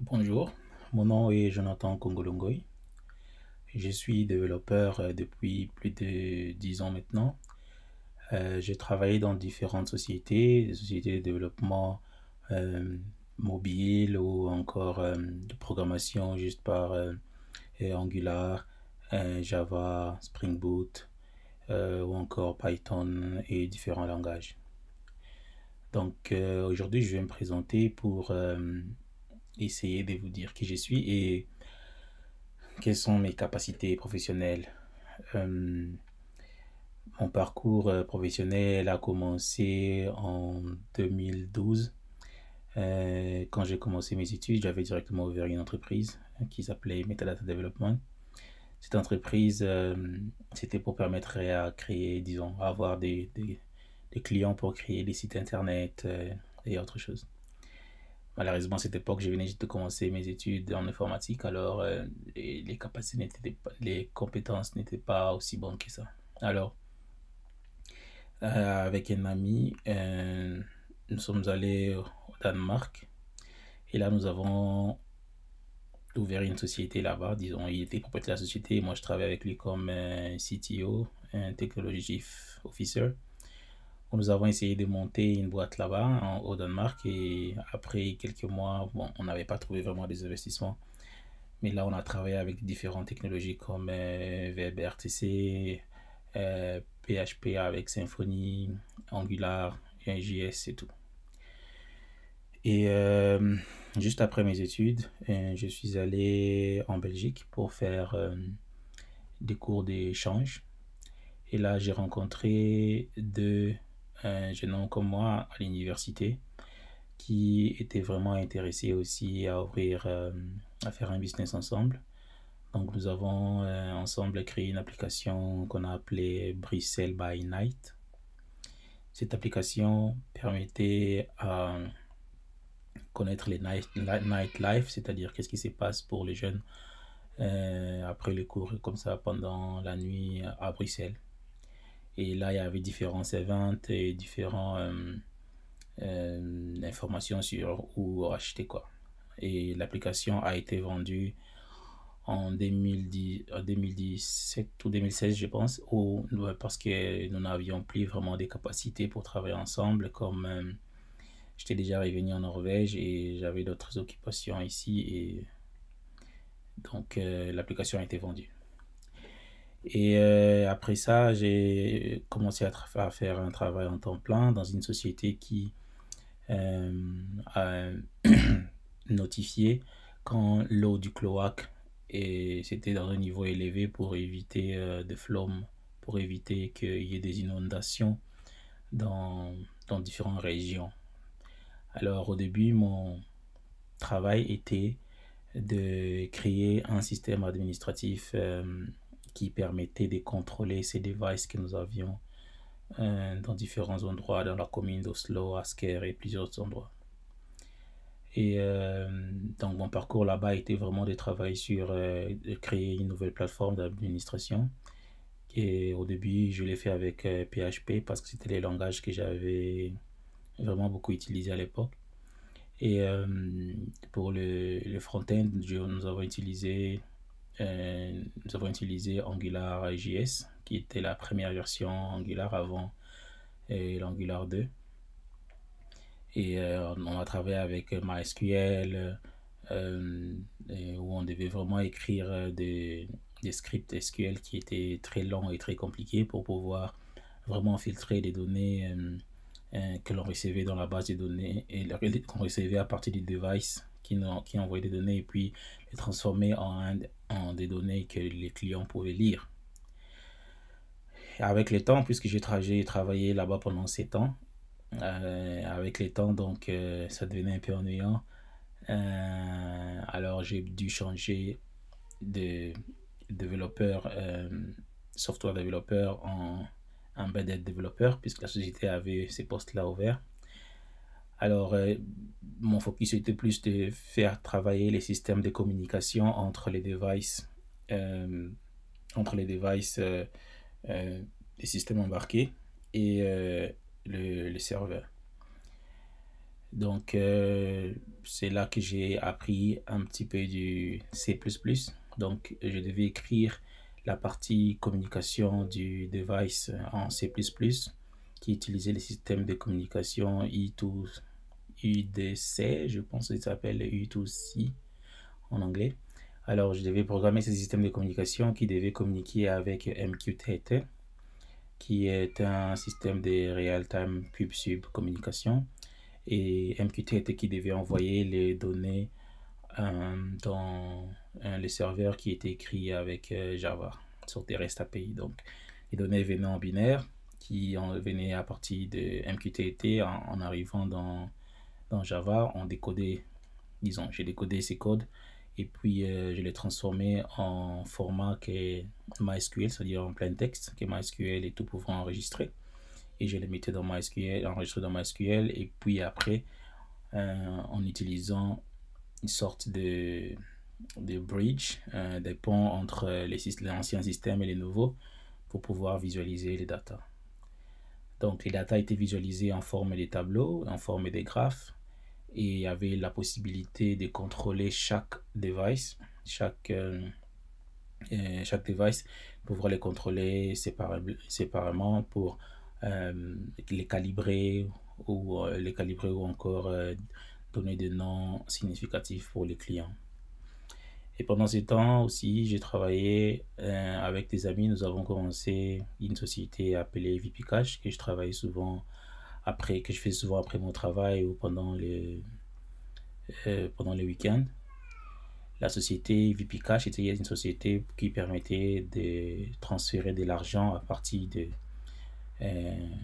Bonjour, mon nom est Jonathan Kongolongoy. Je suis développeur depuis plus de 10 ans maintenant. J'ai travaillé dans différentes sociétés, des sociétés de développement euh, mobile ou encore de programmation juste par Angular, Java, Spring Boot ou encore Python et différents langages. Donc aujourd'hui, je vais me présenter pour essayer de vous dire qui je suis et quelles sont mes capacités professionnelles. Euh, Mon parcours professionnel a commencé en 2012. Quand j'ai commencé mes études, j'avais directement ouvert une entreprise qui s'appelait Metadata Development. Cette entreprise, c'était pour permettre à créer, disons, à avoir des clients pour créer des sites internet et autre chose. Malheureusement, à cette époque, je venais juste de commencer mes études en informatique, alors les capacités n'étaient pas, les compétences n'étaient pas aussi bonnes que ça. Alors, avec un ami, nous sommes allés au Danemark et là, nous avons ouvert une société là-bas. Disons, il était propriétaire de la société et moi, je travaillais avec lui comme CTO, un Technology Officer. Nous avons essayé de monter une boîte là-bas au Danemark et après quelques mois, bon, on n'avait pas trouvé vraiment des investissements. Mais là, on a travaillé avec différentes technologies comme VBRTC, PHP avec Symfony, Angular, JS et tout. Et juste après mes études, je suis allé en Belgique pour faire des cours d'échange. Et là, j'ai rencontré deux jeunes hommes comme moi à l'université qui étaient vraiment intéressés aussi à ouvrir, à faire un business ensemble. Donc, nous avons ensemble créé une application qu'on a appelée Bruxelles by Night. Cette application permettait à connaître les nightlife, c'est-à-dire qu'est-ce qui se passe pour les jeunes après les cours, comme ça, pendant la nuit à Bruxelles. Et là, il y avait différents events et différentes informations sur où acheter quoi. Et l'application a été vendue en 2017 ou 2016, je pense, parce que nous n'avions plus vraiment des capacités pour travailler ensemble, comme j'étais déjà revenu en Norvège et j'avais d'autres occupations ici, et donc l'application a été vendue. Et après ça, j'ai commencé à faire un travail en temps plein dans une société qui euh, a notifié quand l'eau du cloaque et c'était dans un niveau élevé pour éviter des flommes, pour éviter qu'il y ait des inondations dans, dans différentes régions. Alors au début, mon travail était de créer un système administratif qui permettait de contrôler ces devices que nous avions dans différents endroits dans la commune d'Oslo, Asker et plusieurs autres endroits. Et donc mon parcours là-bas était vraiment de travailler sur de créer une nouvelle plateforme d'administration. Et au début, je l'ai fait avec PHP parce que c'était les langages que j'avais vraiment beaucoup utilisés à l'époque. Et pour le front-end, nous avons utilisé Angular JS, qui était la première version Angular avant l'Angular 2. Et on a travaillé avec MySQL, où on devait vraiment écrire des scripts SQL qui étaient très longs et très compliqués pour pouvoir vraiment filtrer les données que l'on recevait dans la base de données et qu'on recevait à partir du device qui envoyait des données et puis les transformer en des données que les clients pouvaient lire. Et avec le temps, puisque j'ai travaillé là-bas pendant 7 ans, avec les temps, donc ça devenait un peu ennuyant. Alors j'ai dû changer de développeur, software développeur en embedded développeur, puisque la société avait ces postes-là ouverts. Alors, mon focus était plus de faire travailler les systèmes de communication euh, entre les devices, les systèmes embarqués et le serveur. Donc, c'est là que j'ai appris un petit peu du C++. Donc, je devais écrire la partie communication du device en C++, qui utilisait le système de communication I2, UDC, je pense qu'il s'appelle U2C en anglais. Alors, je devais programmer ce système de communication qui devait communiquer avec MQTT, qui est un système de real-time pub-sub communication, et MQTT qui devait envoyer les données dans le serveur qui était écrit avec Java sur des REST API. Donc, les données venaient en binaire, qui venaient à partir de MQTT en arrivant dans Java. On décodait, disons, j'ai décodé ces codes et puis je les transformais en format qui est MySQL, c'est-à-dire en plein texte, que MySQL est tout pouvant enregistrer. Et je les mettais dans MySQL, enregistré dans MySQL, et puis après, en utilisant une sorte de bridge, des ponts entre l'ancien système et les nouveaux, pour pouvoir visualiser les datas. Donc les datas étaient visualisées en forme des tableaux, en forme des graphes, et il y avait la possibilité de contrôler chaque device, chaque device, pouvoir les contrôler séparément pour les calibrer ou encore donner des noms significatifs pour les clients. Et pendant ce temps aussi, j'ai travaillé avec des amis. Nous avons commencé une société appelée VP Cash que je travaille souvent après, que je fais souvent après mon travail ou pendant les week-ends. La société VP Cash était une société qui permettait de transférer de l'argent à partir de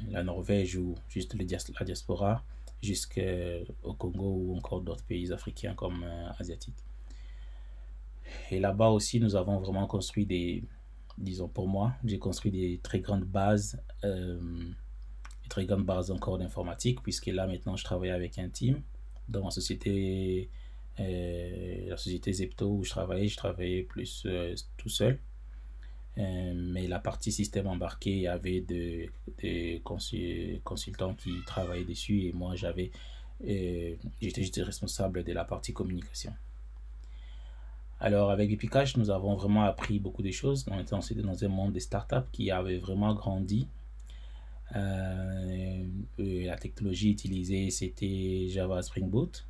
la Norvège ou juste la diaspora jusqu'au Congo ou encore d'autres pays africains comme asiatiques. Et là-bas aussi, nous avons vraiment construit disons pour moi, j'ai construit des très grandes bases, encore d'informatique, puisque là maintenant je travaille avec un team dans ma société, la société Zepto où je travaillais plus tout seul. Mais la partie système embarqué, il y avait des consultants qui travaillaient dessus et moi j'étais juste responsable de la partie communication. Alors avec Epicache, nous avons vraiment appris beaucoup de choses. On était dans un monde des startups qui avait vraiment grandi. La technologie utilisée, c'était Java Spring Boot,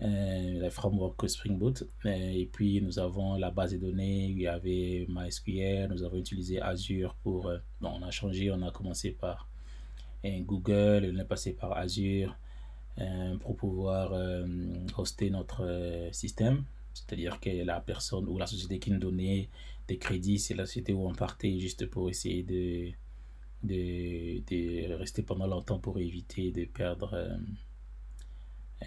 le framework Spring Boot. Et puis nous avons la base de données, il y avait MySQL, nous avons utilisé Azure pour... on a changé, on a commencé par Google, on est passé par Azure pour pouvoir hoster notre système. C'est-à-dire que la personne ou la société qui nous donnait des crédits, c'est la société où on partait juste pour essayer de rester pendant longtemps pour éviter de perdre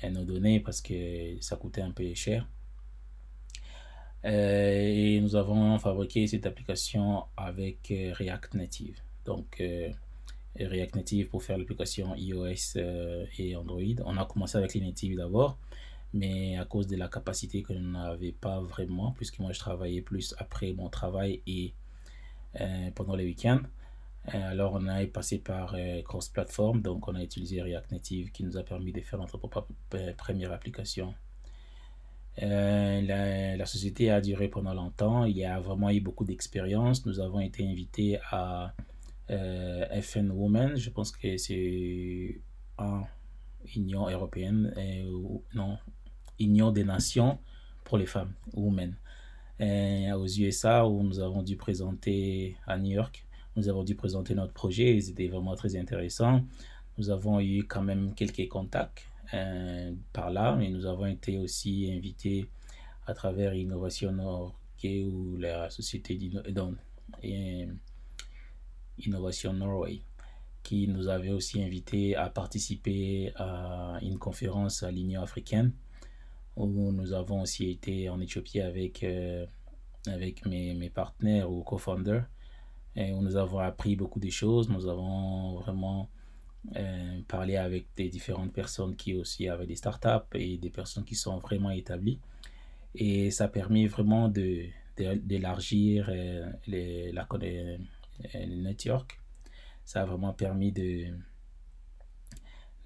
nos données parce que ça coûtait un peu cher. Et nous avons fabriqué cette application avec React Native. Donc, React Native pour faire l'application iOS et Android. On a commencé avec les natives d'abord, mais à cause de la capacité que nous n'avait pas vraiment, puisque moi je travaillais plus après mon travail et pendant les week-ends. Alors on a passé par cross-platform, donc on a utilisé React Native qui nous a permis de faire notre propre première application. La société a duré pendant longtemps, il y a vraiment eu beaucoup d'expérience. Nous avons été invités à FN Women, je pense que c'est en Union européenne, non, Union des Nations pour les femmes, Women, aux USA où nous avons dû présenter à New York. Nous avons dû présenter notre projet, c'était vraiment très intéressant. Nous avons eu quand même quelques contacts par là, mais nous avons été aussi invités à travers Innovation Norway ou la société Innovation Norway qui nous avait aussi invités à participer à une conférence à l'Union africaine où nous avons aussi été en Éthiopie avec mes partenaires ou co-founders et où nous avons appris beaucoup de choses. Nous avons vraiment parlé avec des différentes personnes qui aussi avaient des startups et des personnes qui sont vraiment établies. Et ça permet vraiment d'élargir le network. Ça a vraiment permis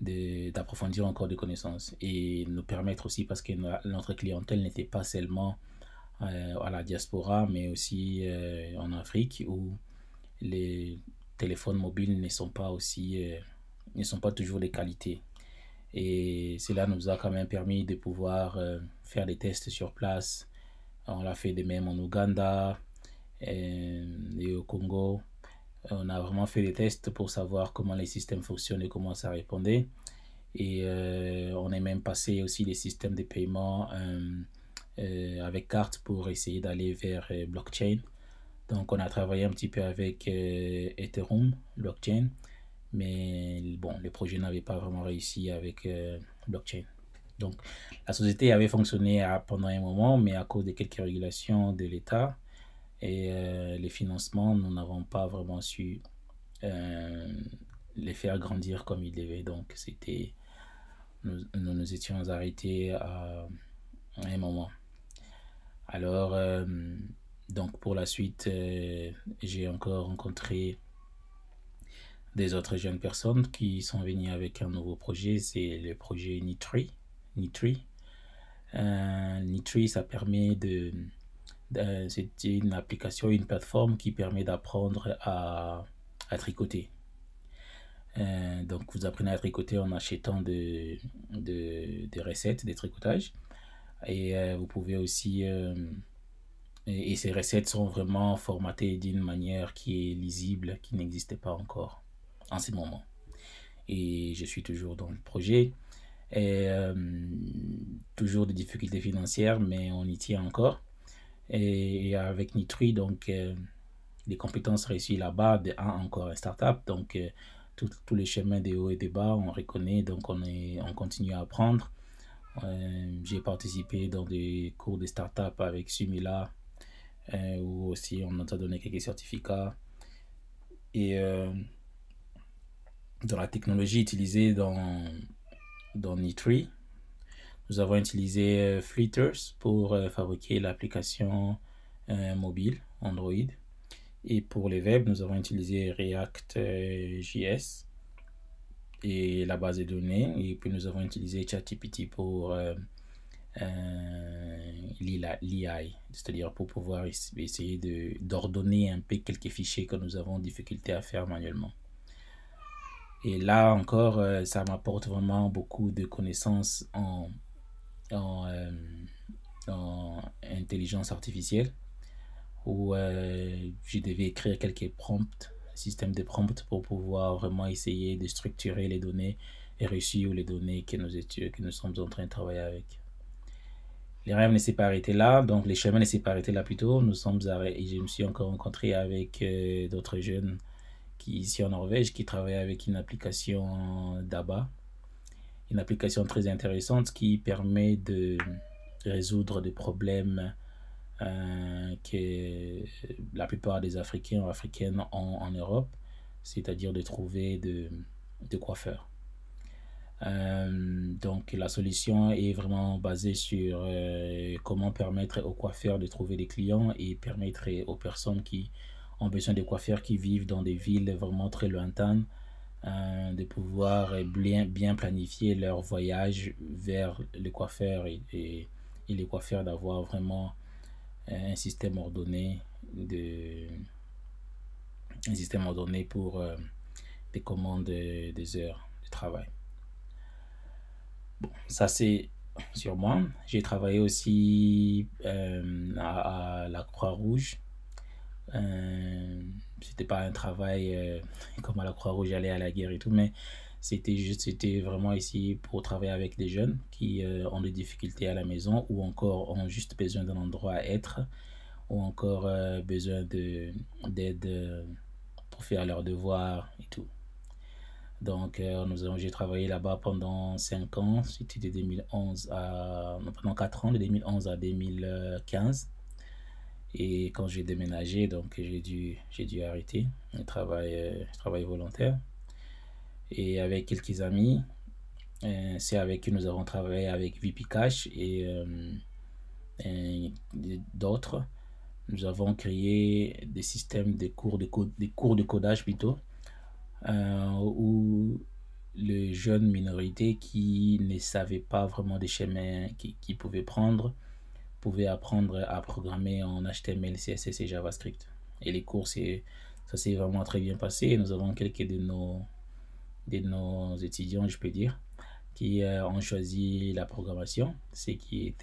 d'approfondir encore des connaissances et nous permettre aussi, parce que notre clientèle n'était pas seulement à la diaspora, mais aussi en Afrique, où les téléphones mobiles ne sont pas toujours de qualité. Et cela nous a quand même permis de pouvoir faire des tests sur place. On l'a fait de même en Ouganda et au Congo. On a vraiment fait des tests pour savoir comment les systèmes fonctionnent et comment ça répondait. Et on est même passé aussi des systèmes de paiement avec carte pour essayer d'aller vers blockchain. Donc on a travaillé un petit peu avec Ethereum, blockchain, mais bon, le projet n'avait pas vraiment réussi avec blockchain. Donc la société avait fonctionné pendant un moment, mais à cause de quelques régulations de l'État et les financements, nous n'avons pas vraiment su les faire grandir comme ils devaient. Donc nous étions arrêtés à un moment. Alors, donc pour la suite, j'ai encore rencontré des autres jeunes personnes qui sont venues avec un nouveau projet. C'est le projet Nitri. Nitri, ça permet c'est une application, une plateforme qui permet d'apprendre à tricoter. Donc vous apprenez à tricoter en achetant des recettes, des tricotages. Et vous pouvez aussi... et ces recettes sont vraiment formatées d'une manière qui est lisible, qui n'existait pas encore en ce moment. Et je suis toujours dans le projet. Et toujours des difficultés financières, mais on y tient encore. Et avec Nitri, donc les compétences réussies là-bas, de un, encore un startup, donc tous les chemins des hauts et des bas, on reconnaît, donc on continue à apprendre. J'ai participé dans des cours de startup avec Sumila, où aussi on nous a donné quelques certificats. Et dans la technologie utilisée dans Nitri, nous avons utilisé Flitters pour fabriquer l'application mobile Android. Et pour les web, nous avons utilisé React.js et la base de données. Et puis nous avons utilisé ChatGPT pour l'EI, c'est-à-dire pour pouvoir essayer d'ordonner un peu quelques fichiers que nous avons difficulté à faire manuellement. Et là encore, ça m'apporte vraiment beaucoup de connaissances en intelligence artificielle, où je devais écrire quelques prompts, système de prompts pour pouvoir vraiment essayer de structurer les données reçues ou les données que nous sommes en train de travailler avec. Les rêves ne s'est pas arrêté là, donc les chemins ne s'est pas arrêté là plutôt. Et je me suis encore rencontré avec d'autres jeunes ici en Norvège qui travaillent avec une application d'ABA, une application très intéressante qui permet de résoudre des problèmes que la plupart des Africains ou Africaines ont en Europe, c'est-à-dire de trouver de coiffeurs. Donc la solution est vraiment basée sur comment permettre aux coiffeurs de trouver des clients et permettre aux personnes qui ont besoin de coiffeurs qui vivent dans des villes vraiment très lointaines de pouvoir bien planifier leur voyage vers le coiffeur et les coiffeurs d'avoir vraiment un système ordonné pour des commandes des heures de travail. Bon, ça c'est sur moi. J'ai travaillé aussi à la Croix-Rouge. C'était pas un travail comme à la Croix-Rouge, aller à la guerre et tout, mais c'était vraiment ici pour travailler avec des jeunes qui ont des difficultés à la maison ou encore ont juste besoin d'un endroit à être ou encore besoin d'aide pour faire leurs devoirs et tout. Donc j'ai travaillé là-bas pendant 5 ans, c'était de 2011 pendant 4 ans, de 2011 à 2015. Et quand j'ai déménagé, donc j'ai dû arrêter le travail volontaire. Et avec quelques amis, c'est avec qui nous avons travaillé avec VP Cash et d'autres. Nous avons créé des systèmes des cours de codage plutôt, où les jeunes minorités qui ne savaient pas vraiment des chemins qu'ils pouvaient prendre, pouvaient apprendre à programmer en HTML, CSS et JavaScript. Et les cours, ça s'est vraiment très bien passé. Et nous avons quelques de nos étudiants, je peux dire, qui ont choisi la programmation, ce qui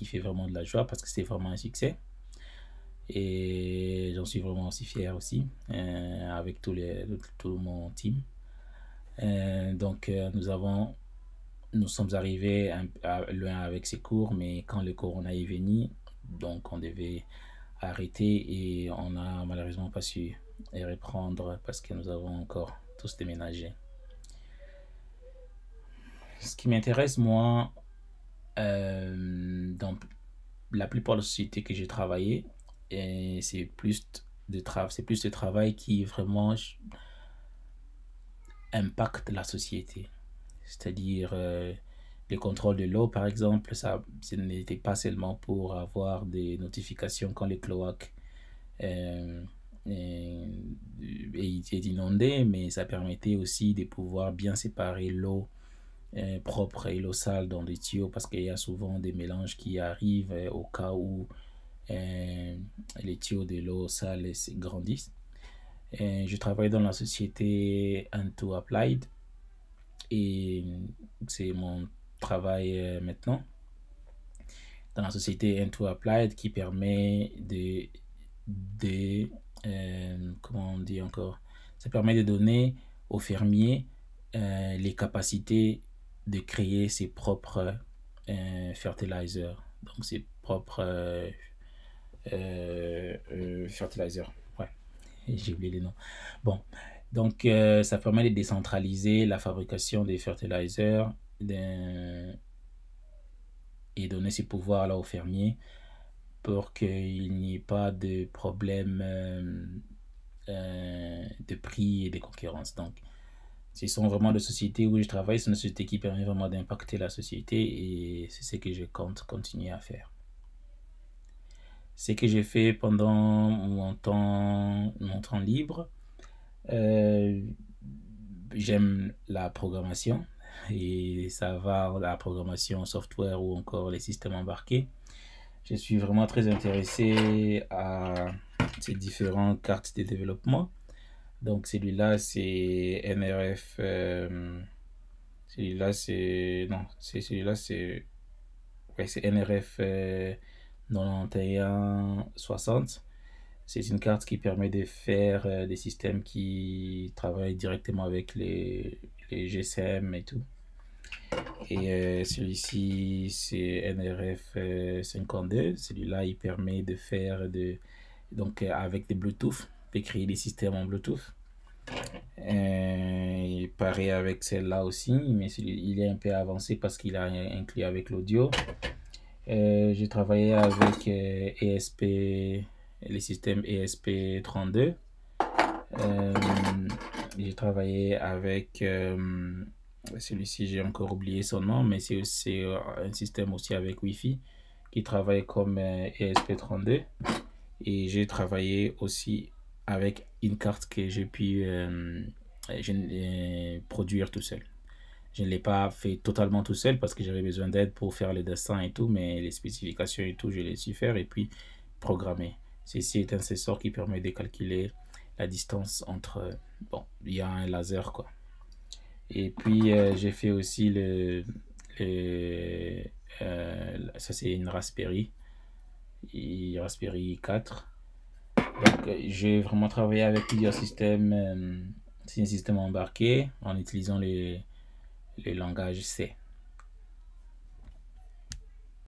fait vraiment de la joie parce que c'est vraiment un succès. Et j'en suis vraiment aussi fier aussi avec tout mon team. Nous sommes arrivés loin avec ces cours, mais quand le corona est venu, donc on devait arrêter et on n'a malheureusement pas su reprendre parce que nous avons encore tous déménagé. Ce qui m'intéresse, moi, dans la plupart des sociétés que j'ai travaillé, c'est plus de travail qui vraiment impacte la société. C'est-à-dire le contrôle de l'eau, par exemple, ce n'était pas seulement pour avoir des notifications quand les cloaques étaient inondées, mais ça permettait aussi de pouvoir bien séparer l'eau propre et l'eau sale dans les tuyaux parce qu'il y a souvent des mélanges qui arrivent au cas où les tuyaux de l'eau sale grandissent. Je travaille dans la société Into Applied et c'est mon travail maintenant dans la société Into Applied qui permet comment on dit encore, ça permet de donner aux fermiers les capacités de créer ses propres fertilizers, donc ses propres fertilizers. Ouais, j'ai oublié les noms. Bon, donc ça permet de décentraliser la fabrication des fertilizers et donner ce pouvoir là aux fermiers pour qu'il n'y ait pas de problème de prix et de concurrence. Donc, ce sont vraiment des sociétés où je travaille, c'est une société qui permet vraiment d'impacter la société et c'est ce que je compte continuer à faire. Ce que j'ai fait pendant mon temps libre, j'aime la programmation et ça va la programmation software ou encore les systèmes embarqués. Je suis vraiment très intéressé à ces différentes cartes de développement. Donc celui-là c'est NRF, celui-là c'est NRF 9160. C'est une carte qui permet de faire des systèmes qui travaillent directement avec les GSM et tout. Et celui-ci c'est NRF 52. Celui-là il permet de faire donc avec des Bluetooth, de créer des systèmes en Bluetooth. Il paraît avec celle-là aussi, mais il est un peu avancé parce qu'il a inclus avec l'audio. J'ai travaillé avec ESP, les systèmes ESP32. J'ai travaillé avec celui-ci, j'ai encore oublié son nom, mais c'est un système aussi avec Wi-Fi qui travaille comme ESP32. Et j'ai travaillé aussi avec une carte que j'ai pu produire tout seul. Je ne l'ai pas fait totalement tout seul parce que j'avais besoin d'aide pour faire les dessins et tout, mais les spécifications et tout, je les su faire et puis programmer. Ceci est un sensor qui permet de calculer la distance entre... Bon, il y a un laser quoi. Et puis j'ai fait aussi ça c'est une Raspberry 4. Donc j'ai vraiment travaillé avec plusieurs systèmes. C'est un système embarqué en utilisant le langage C.